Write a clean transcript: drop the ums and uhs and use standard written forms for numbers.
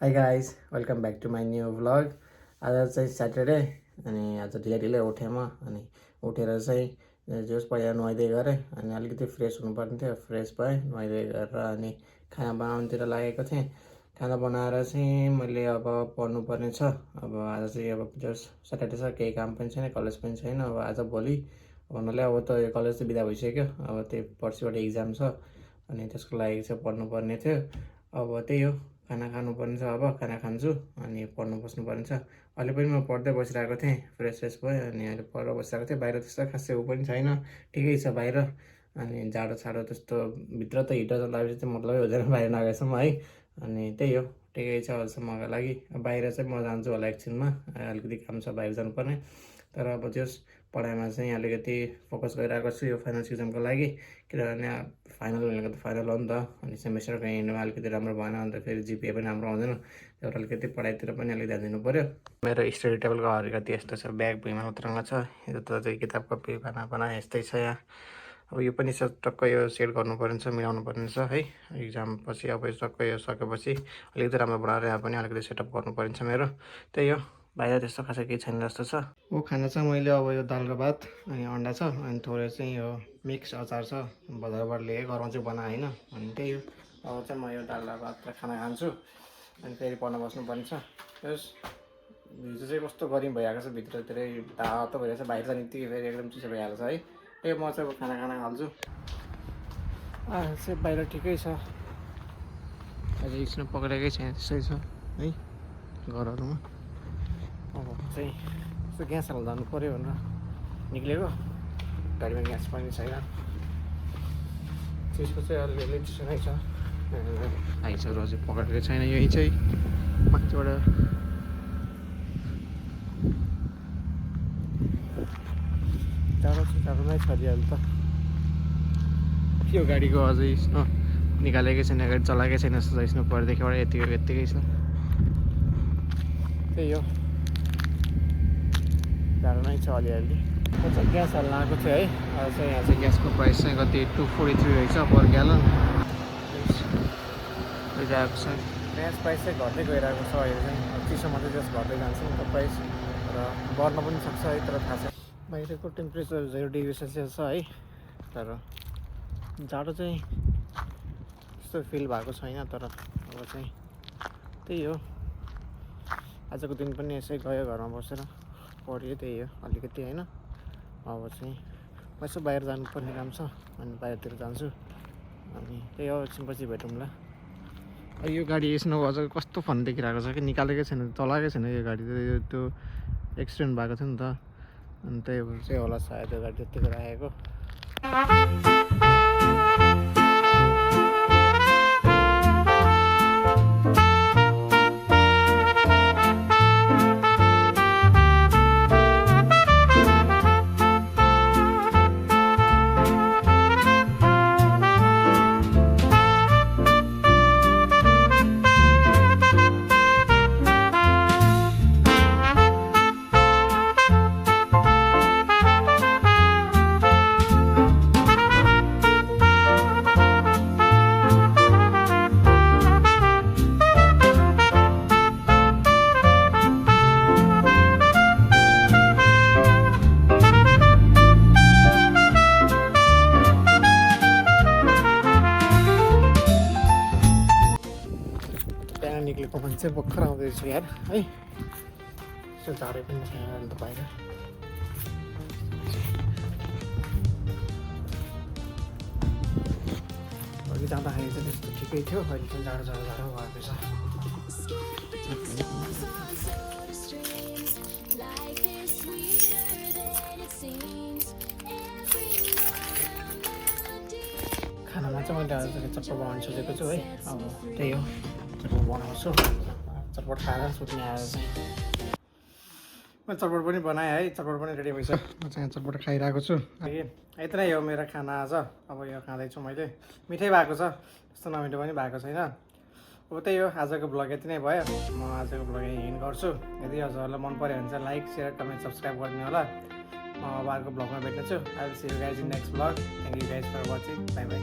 High guys welcome back to my new vlog. आज चाहिँ Saturday अनि आज ढिलै उठेँ म। अनि उठेर चाहिँ जोस पहिला नुहाइदिए गरेँ अनि अलिकति फ्रेस हुनुपर्ने थियो। फ्रेस भएँ नुहाइदिए गरेर अनि खाना बनाउनुतिर लागेको थिएँ। खाना बनाएर चाहिँ मैले अब पढ्नुपर्ने छ। अब आज चाहिँ अब जोस स्याटरडे छ, केही काम पनि छैन, कलेज पनि छैन। अब आज भोलि भन्नाले अब त यो कलेज त बिदा भइसक्यो। अब त्यही पर्सिबाट इक्जाम छ अनि त्यसको लागि चाहिँ पढ्नुपर्ने थियो। अब त्यही हो, खाना खानुपर्ने छ। अब खाना खान्छु अनि पढ्नु बस्नुपर्ने छ। अहिले पनि म पढ्दै बसिरहेको थिएँ, फ्रेस भयो अनि अहिले पढेर बसिरहेको थिएँ। बाहिर त्यस्तो खासै ऊ पनि छैन, ठिकै छ बाहिर। अनि जाडो त्यस्तो भित्र त हिटर चलाएपछि चाहिँ मतलबै हुँदैन बाहिर नगएसम्म है। अनि त्यही हो, ठिकै छ अहिलेसम्मको लागि। बाहिर चाहिँ म जान्छु होला एकछिनमा, अलिकति काम छ बाहिर जानुपर्ने। तर अब त्यस पढाइमा चाहिँ अलिकति फोकस गरिरहेको छु यो फाइनल एक्जामको लागि। किनभने फाइनल भनेको त फाइनल हो नि त। अनि सेमेस्टरको एन्डमा अलिकति राम्रो भएन भने त फेरि जिपिए पनि राम्रो आउँदैन। त्यही भएर अलिकति पढाइतिर पनि अलिक ध्यान दिनु पऱ्यो। मेरो स्टडी टेबलको अलिकति यस्तो छ, ब्याग भुइँमा उत्रङ्ग छ। यो त चाहिँ किताब कपी खाना यस्तै छ यहाँ। अब यो पनि टक्क यो सेट गर्नुपर्ने छ, मिलाउनु पर्ने छ है। इक्जाम पछि अब टक्क यो सकेपछि अलिकति राम्रो बनाएर यहाँ पनि अलिकति सेटअप गर्नुपर्ने छ मेरो। त्यही हो, बाहिर त्यस्तो खासै केही छैन जस्तो छ। ओ खाना चाहिँ मैले अब यो दाल र भात अनि अन्डा छ अनि थोरै चाहिँ यो मिक्स अचार छ, बजारबाट लिएँ, घरमा चाहिँ बनाएँ होइन। अनि त्यही हो, अब चाहिँ म यो दाल र भात र खाना खान्छु अनि फेरि पढ्न बस्नुपर्ने छ। त्यस हिजो चाहिँ कस्तो गरम भइरहेको छ, भित्रतिरै तातो भइरहेको छ, बाहिर जाने बित्तिकै फेरि एकदम चिसो भइहाल्छ है। त्यही म चाहिँ अब खाना खान्छु। चाहिँ बाहिर ठिकै छ, अझै स्नो पक्रेकै छैन, त्यस्तै छ है घरहरूमा। अब चाहिँ यसो ग्यास हाल्नु जानु पऱ्यो भनेर निक्लेको, गाडीमा ग्यास पनि छैन। चिसो चाहिँ अलिअलि चिसो नै छ। आइसहरू अझै पक्रेकै छैन, यही चाहिँ माथिबाट टाढो नै छ अहिले त। यो गाडीको अझै स्नो निकालेकै छैन, गाडी चलाएकै छैन जस्तो छ। स्नो परेदेखिबाट यत्तिकै छ। त्यही हो, टाढो नै छ अलिअलि। म चाहिँ ग्यास हाल्न आएको थियो है। आज चाहिँ यहाँ चाहिँ ग्यासको प्राइस चाहिँ कति 243 रहेछ पर ग्यालन। आएको छ ग्यास प्राइस चाहिँ घट्दै गइरहेको छ अहिले चाहिँ। चिसोमा चाहिँ जस्ट घट्दै जान्छ नि त प्राइस, र बढ्न पनि सक्छ है, तर थाहा छैन। बाहिरको टेम्परेचर 0 डिग्री सेल्सियस छ है, तर जाडो चाहिँ त्यस्तो फिल भएको छैन। तर अब चाहिँ त्यही हो, आजको दिन पनि यसै गयो घरमा बसेर पढ्यो, त्यही हो अलिकति होइन। अब चाहिँ यसो बाहिर जानुपर्ने काम छ अनि बाहिरतिर जान्छु अनि त्यही हो, एकछिनपछि भेटौँला। यो गाडी यसमा अझ कस्तो फन देखिरहेको छ कि निकालेकै छैन, चलाएकै छैन यो गाडी। यो त्यो एक्सिडेन्ट भएको थियो नि त, अनि त्यही भएर चाहिँ होला सायद यो गाडी त्यतिखेर आएको। निक्लेको मान्छे भर्खर आउँदैछ यार है। यसो झाडै पनि छैन अहिले त बाहिर। अघि जाँदाखेरि चाहिँ त्यस्तो ठिकै थियो, अहिले चाहिँ जाडो भएको छ। खानामा चाहिँ मैले आज चटपट बनाउनु सोचेको छु है। अब त्यही हो, चटपट बनाउँछु, चटपट खाएर सुत्ने आएर चाहिँ मैले चटपट पनि बनाएँ है। चटपट पनि रेडी भइसक्यो, म चाहिँ चटपट खाइरहेको छु। यति नै हो मेरो खाना आज। अब यो खाँदैछु मैले, मिठै भएको छ, त्यस्तो नमिठो पनि भएको छैन। अब त्यही हो, आजको भ्लग यति नै भयो। म आजको भ्लग यहीँ एन्ड गर्छु। यदि हजुरहरूलाई मन पऱ्यो भने चाहिँ लाइक, सेयर, कमेन्ट, सब्सक्राइब गरिदिनु होला। म अब अर्को भ्लगमा भेट्नेछु। I will see you guys in next vlog. Thank you guys for watching. Bye by.